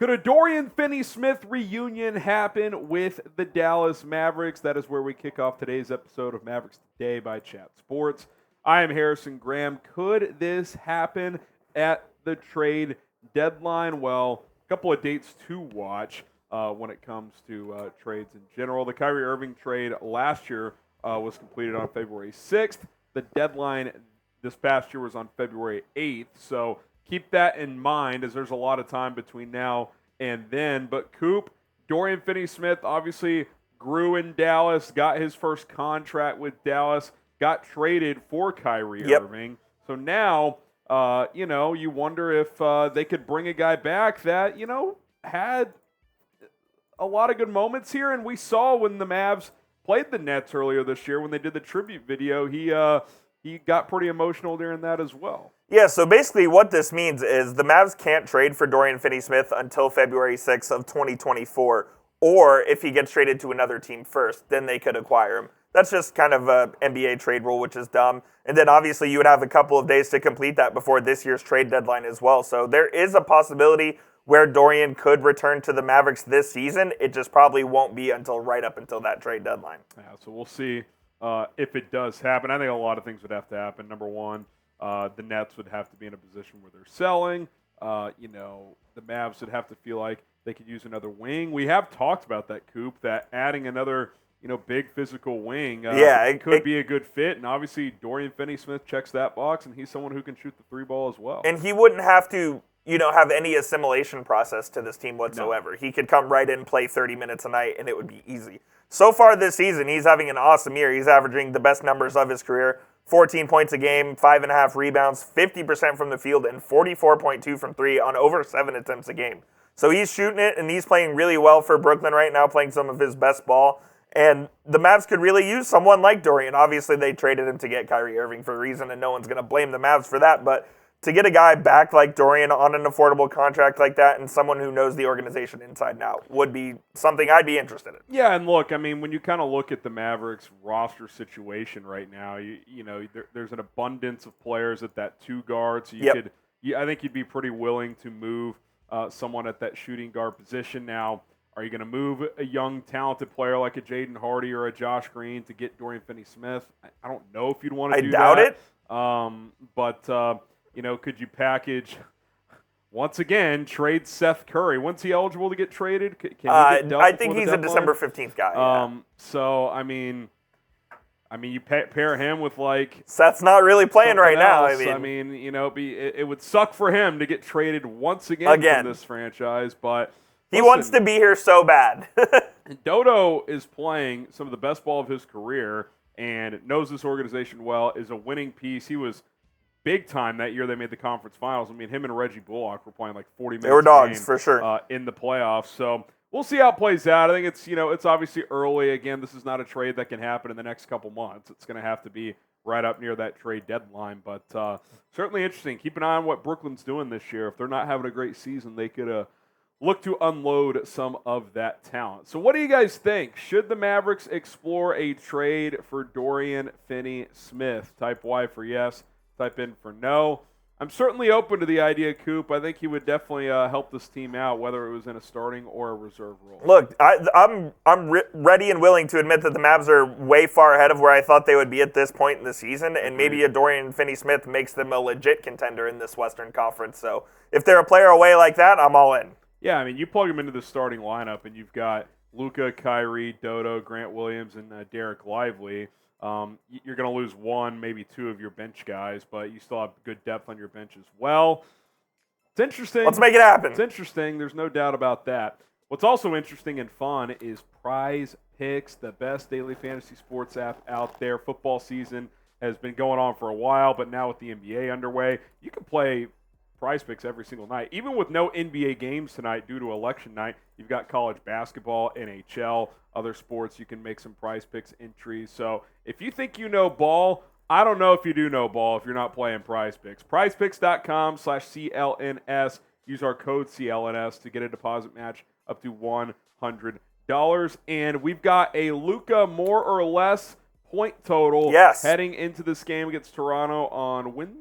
Could a Dorian Finney-Smith reunion happen with the Dallas Mavericks? That is where we kick off today's episode of Mavericks Today by Chat Sports. I am Harrison Graham. Could this happen at the trade deadline? Well, a couple of dates to watch when it comes to trades in general. The Kyrie Irving trade last year was completed on February 6th. The deadline this past year was on February 8th. So keep that in mind as there's a lot of time between now and then. But Coop, Dorian Finney-Smith obviously grew in Dallas, got his first contract with Dallas, got traded for Kyrie Irving. So now, you wonder if they could bring a guy back that, had a lot of good moments here. And we saw when the Mavs played the Nets earlier this year, when they did the tribute video, he got pretty emotional during that as well. Yeah, so basically what this means is the Mavs can't trade for Dorian Finney-Smith until February 6th of 2024, or if he gets traded to another team first, then they could acquire him. That's just kind of a NBA trade rule, which is dumb. And then obviously you would have a couple of days to complete that before this year's trade deadline as well. So there is a possibility where Dorian could return to the Mavericks this season. It just probably won't be until right up until that trade deadline. Yeah, so we'll see if it does happen. I think a lot of things would have to happen. Number one, the Nets would have to be in a position where they're selling. The Mavs would have to feel like they could use another wing. We have talked about that, Coop, that adding another big physical wing it could be a good fit. And obviously Dorian Finney-Smith checks that box, and he's someone who can shoot the three ball as well. And he wouldn't have to have any assimilation process to this team whatsoever. No. He could come right in, play 30 minutes a night, and it would be easy. So far this season, he's having an awesome year. He's averaging the best numbers of his career. 14 points a game, 5.5 rebounds, 50% from the field, and 44.2 from three on over 7 attempts a game. So he's shooting it, and he's playing really well for Brooklyn right now, playing some of his best ball. And the Mavs could really use someone like Dorian. Obviously, they traded him to get Kyrie Irving for a reason, and no one's going to blame the Mavs for that. But to get a guy back like Dorian on an affordable contract like that and someone who knows the organization inside and out would be something I'd be interested in. Yeah, and look, I mean, when you kind of look at the Mavericks roster situation right now, there's an abundance of players at that two guard. So I think you'd be pretty willing to move someone at that shooting guard position. Now, are you going to move a young, talented player like a Jaden Hardy or a Josh Green to get Dorian Finney-Smith? I don't know if you'd want to do that. I doubt it. Could you package, once again, trade Seth Curry? When's he eligible to get traded? Can he get dealt I think he's a December 15th guy. So, I mean, you pair him with, Seth's not really playing right now. It would suck for him to get traded once again from this franchise, but he wants to be here so bad. Dodo is playing some of the best ball of his career and knows this organization well, is a winning piece. He was big time that year they made the conference finals. I mean, him and Reggie Bullock were playing 40 minutes. They were dogs for sure in the playoffs. So we'll see how it plays out. I think it's obviously early. Again, this is not a trade that can happen in the next couple months. It's going to have to be right up near that trade deadline. But certainly interesting. Keep an eye on what Brooklyn's doing this year. If they're not having a great season, they could look to unload some of that talent. So what do you guys think? Should the Mavericks explore a trade for Dorian Finney-Smith? Type Y for yes. Type in for no. I'm certainly open to the idea, Coop. I think he would definitely help this team out, whether it was in a starting or a reserve role. Look, I'm ready and willing to admit that the Mavs are way far ahead of where I thought they would be at this point in the season, and maybe a Dorian Finney-Smith makes them a legit contender in this Western Conference. So if they're a player away like that, I'm all in. Yeah, I mean, you plug him into the starting lineup, and you've got Luka, Kyrie, Dodo, Grant Williams, and Derek Lively. You're going to lose one, maybe two of your bench guys, but you still have good depth on your bench as well. It's interesting. Let's make it happen. It's interesting. There's no doubt about that. What's also interesting and fun is Prize Picks, the best daily fantasy sports app out there. Football season has been going on for a while, but now with the NBA underway, you can play Prize Picks every single night. Even with no NBA games tonight due to election night, you've got college basketball, NHL, other sports. You can make some Prize Picks entries. So if you think you know ball, I don't know if you do know ball if you're not playing Prize Picks. PrizePicks.com/CLNS. Use our code CLNS to get a deposit match up to $100. And we've got a Luka more or less point total heading into this game against Toronto on Wednesday.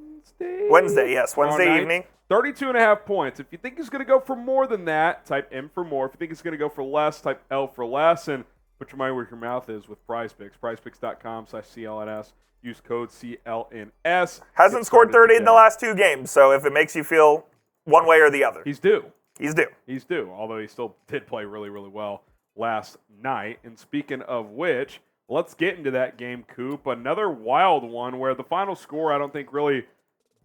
Wednesday, yes. Wednesday Tomorrow evening. night. 32.5 points. If you think he's going to go for more than that, type M for more. If you think he's going to go for less, type L for less. And put your money where your mouth is with PrizePicks. PrizePicks.com/CLNS. Use code CLNS. Hasn't scored 30 in the last 2 games, so if it makes you feel one way or the other. He's due. He's due. He's due, although he still did play really, really well last night. And speaking of which, let's get into that game, Coop. Another wild one where the final score I don't think really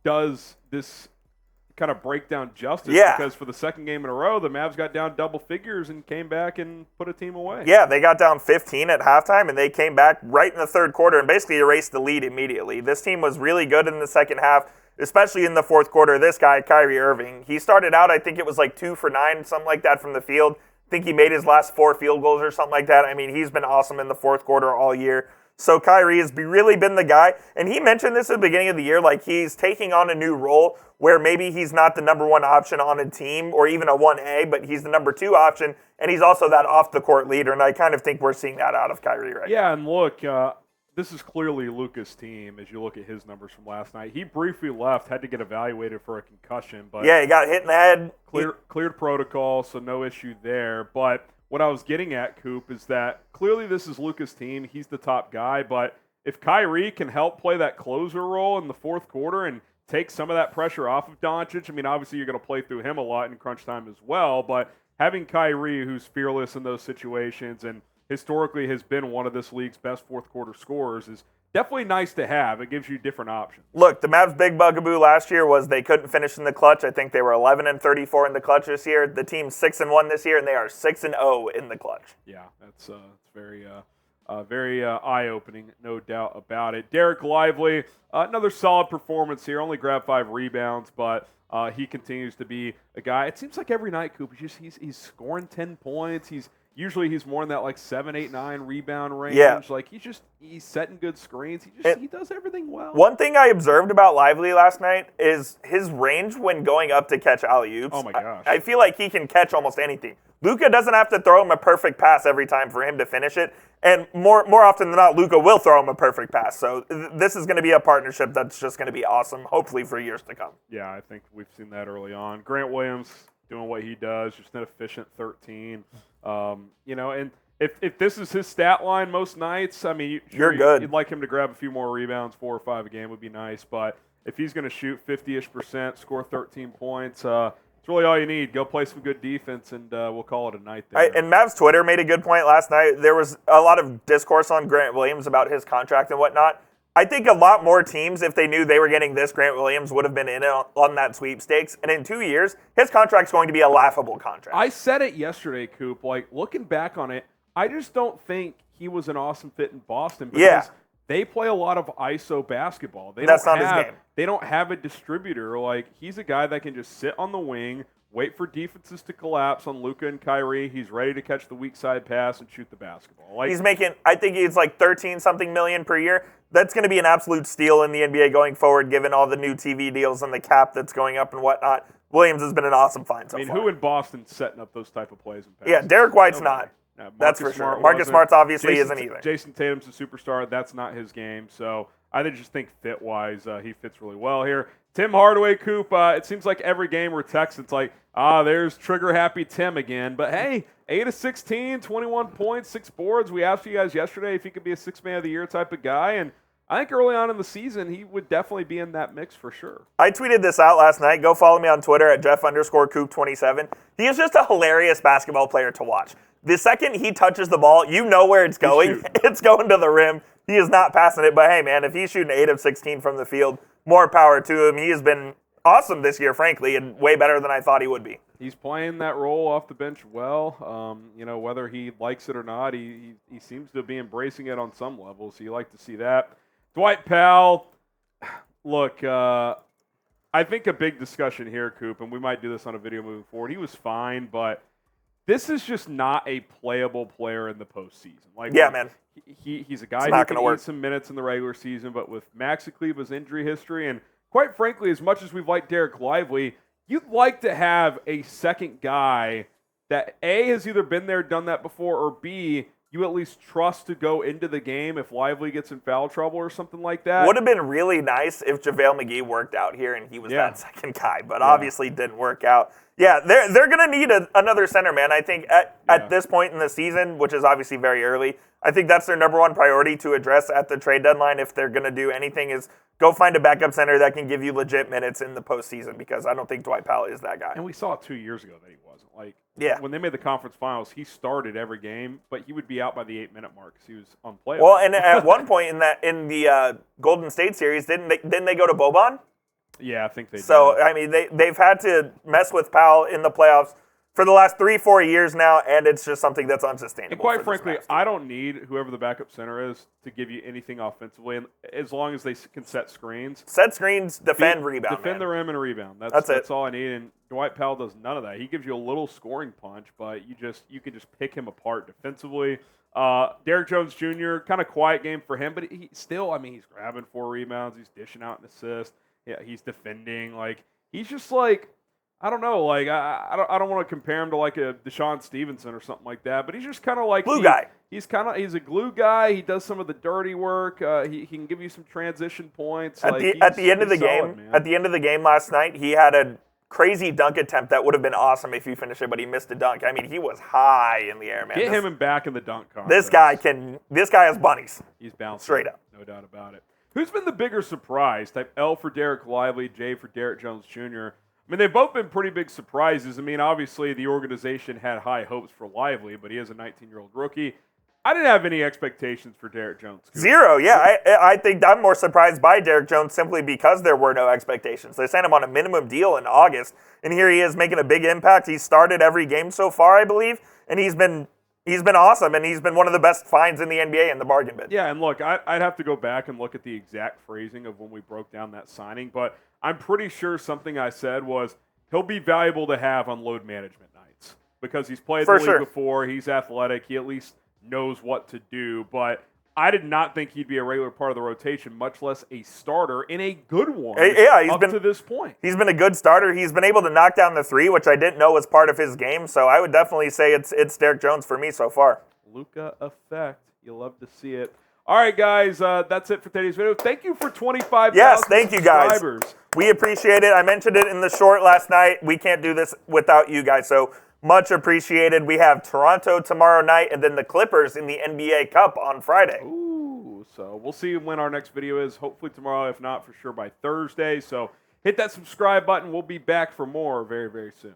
does this kind of breakdown justice. Yeah. Because for the second game in a row, the Mavs got down double figures and came back and put a team away. Yeah, they got down 15 at halftime, and they came back right in the third quarter and basically erased the lead immediately. This team was really good in the second half, especially in the fourth quarter. This guy, Kyrie Irving, he started out, I think it was like 2 for 9, something like that from the field. I think he made his last 4 field goals or something like that. I mean, he's been awesome in the fourth quarter all year. So Kyrie has really been the guy. And he mentioned this at the beginning of the year, like he's taking on a new role where maybe he's not the number 1 option on a team or even a 1A, but he's the number 2 option. And he's also that off-the-court leader. And I kind of think we're seeing that out of Kyrie right now. Yeah, and look, this is clearly Luka's team as you look at his numbers from last night. He briefly left, had to get evaluated for a concussion. But yeah, he got hit in the head. Cleared protocol, so no issue there. But what I was getting at, Coop, is that clearly this is Luka's team. He's the top guy. But if Kyrie can help play that closer role in the fourth quarter and take some of that pressure off of Doncic, I mean, obviously you're going to play through him a lot in crunch time as well. But having Kyrie, who's fearless in those situations and historically has been one of this league's best fourth quarter scorers, is definitely nice to have. It gives you different options. Look, the Mavs' big bugaboo last year was they couldn't finish in the clutch. I think they were 11-34 in the clutch this year. The team's 6-1 this year, and they are 6-0 in the clutch. Yeah, that's very eye-opening, no doubt about it. Derek Lively, another solid performance here. Only grabbed 5 rebounds, but he continues to be a guy. It seems like every night, Coop, he's scoring 10 points. Usually he's more in that like 7, 8, 9 rebound range. Yeah. Like he's setting good screens. He does everything well. One thing I observed about Lively last night is his range when going up to catch alley-oops. Oh my gosh. I feel like he can catch almost anything. Luka doesn't have to throw him a perfect pass every time for him to finish it. And more often than not, Luka will throw him a perfect pass. So this is going to be a partnership that's just going to be awesome, hopefully for years to come. Yeah, I think we've seen that early on. Grant Williams doing what he does, just an efficient 13. And if this is his stat line most nights, I mean, you're good. You'd like him to grab a few more rebounds, 4 or 5 a game would be nice. But if he's going to shoot 50-ish%, score 13 points, it's really all you need. Go play some good defense, and we'll call it a night there. And Mavs Twitter made a good point last night. There was a lot of discourse on Grant Williams about his contract and whatnot. I think a lot more teams, if they knew they were getting this Grant Williams, would have been in on that sweepstakes. And in 2 years, his contract's going to be a laughable contract. I said it yesterday, Coop. Like, looking back on it, I just don't think he was an awesome fit in Boston because they play a lot of ISO basketball. That's not his game. They don't have a distributor. Like, he's a guy that can just sit on the wing, wait for defenses to collapse on Luka and Kyrie. He's ready to catch the weak side pass and shoot the basketball. Like, he's making, I think he's like 13-something million per year. That's going to be an absolute steal in the NBA going forward, given all the new TV deals and the cap that's going up and whatnot. Williams has been an awesome find so far. Who in Boston's setting up those type of plays and passes? Yeah, Derek White's not. That's for sure. Marcus Smart's obviously isn't either. Jason Tatum's a superstar. That's not his game. So I just think fit-wise, he fits really well here. Tim Hardaway, Coop, it seems like every game we're texting, it's like, there's trigger-happy Tim again. But, hey, 8 of 16, 21 points, 6 boards. We asked you guys yesterday if he could be a 6-man of the year type of guy, and I think early on in the season, he would definitely be in that mix for sure. I tweeted this out last night. Go follow me on Twitter at Jeff_Coop27. He is just a hilarious basketball player to watch. The second he touches the ball, you know where it's going. It's going to the rim. He is not passing it. But, hey, man, if he's shooting 8 of 16 from the field, more power to him. He has been awesome this year, frankly, and way better than I thought he would be. He's playing that role off the bench well. Whether he likes it or not, he seems to be embracing it on some level, so you like to see that. Dwight Powell, look, I think a big discussion here, Coop, and we might do this on a video moving forward. He was fine, but this is just not a playable player in the postseason. Man. He's a guy who can get some minutes in the regular season, but with Maxi Kleber's injury history, and quite frankly, as much as we've liked Derek Lively, you'd like to have a second guy that, A, has either been there, done that before, or B, you at least trust to go into the game if Lively gets in foul trouble or something like that. Would have been really nice if JaVale McGee worked out here and he was that second guy, but obviously didn't work out. Yeah, they're going to need another center, man. I think at this point in the season, which is obviously very early, I think that's their number one priority to address at the trade deadline if they're going to do anything is go find a backup center that can give you legit minutes in the postseason because I don't think Dwight Powell is that guy. And we saw 2 years ago that he wasn't. Like, when they made the conference finals, he started every game, but he would be out by the 8-minute mark because he was unplayable. Well, and at one point in the Golden State series, didn't they go to Boban? Yeah, I think they did. So, I mean, they've had to mess with Powell in the playoffs for the last 3-4 years now, and it's just something that's unsustainable. And quite frankly, I don't need whoever the backup center is to give you anything offensively, as long as they can set screens. Set screens, defend, rebound. Defend the rim and rebound. That's all I need. And Dwight Powell does none of that. He gives you a little scoring punch, but you can just pick him apart defensively. Derrick Jones Jr., kind of quiet game for him, but he still, I mean, he's grabbing 4 rebounds, he's dishing out an assist. Yeah, he's defending. Like, he's just like, I don't know, like I don't want to compare him to like a Deshaun Stevenson or something like that, but he's just kind of like glue guy. He's a glue guy. He does some of the dirty work. He can give you some transition points. At the end of the game last night, he had a crazy dunk attempt that would have been awesome if he finished it, but he missed a dunk. I mean, he was high in the air, man. Get him back in the dunk contest. This guy has bunnies. He's bouncing straight up, no doubt about it. Who's been the bigger surprise? Type L for Derek Lively, J for Derrick Jones Jr. I mean, they've both been pretty big surprises. I mean, obviously the organization had high hopes for Lively, but he is a 19-year-old rookie. I didn't have any expectations for Derrick Jones. Zero, yeah. I think I'm more surprised by Derrick Jones simply because there were no expectations. They signed him on a minimum deal in August, and here he is making a big impact. He started every game so far, I believe, and he's been awesome, and he's been one of the best finds in the NBA in the bargain bin. Yeah, and look, I'd have to go back and look at the exact phrasing of when we broke down that signing, but I'm pretty sure something I said was he'll be valuable to have on load management nights because he's played the league before, he's athletic, he at least knows what to do, but I did not think he'd be a regular part of the rotation, much less a starter in a good one to this point. He's been a good starter. He's been able to knock down the three, which I didn't know was part of his game, so I would definitely say it's Derrick Jones for me so far. Luka effect. You'll love to see it. All right, guys, that's it for today's video. Thank you for 25,000 Yes, thank you, guys. Subscribers. We appreciate it. I mentioned it in the short last night. We can't do this without you guys, so much appreciated. We have Toronto tomorrow night and then the Clippers in the NBA Cup on Friday. Ooh, so we'll see when our next video is. Hopefully tomorrow, if not for sure by Thursday. So hit that subscribe button. We'll be back for more very, very soon.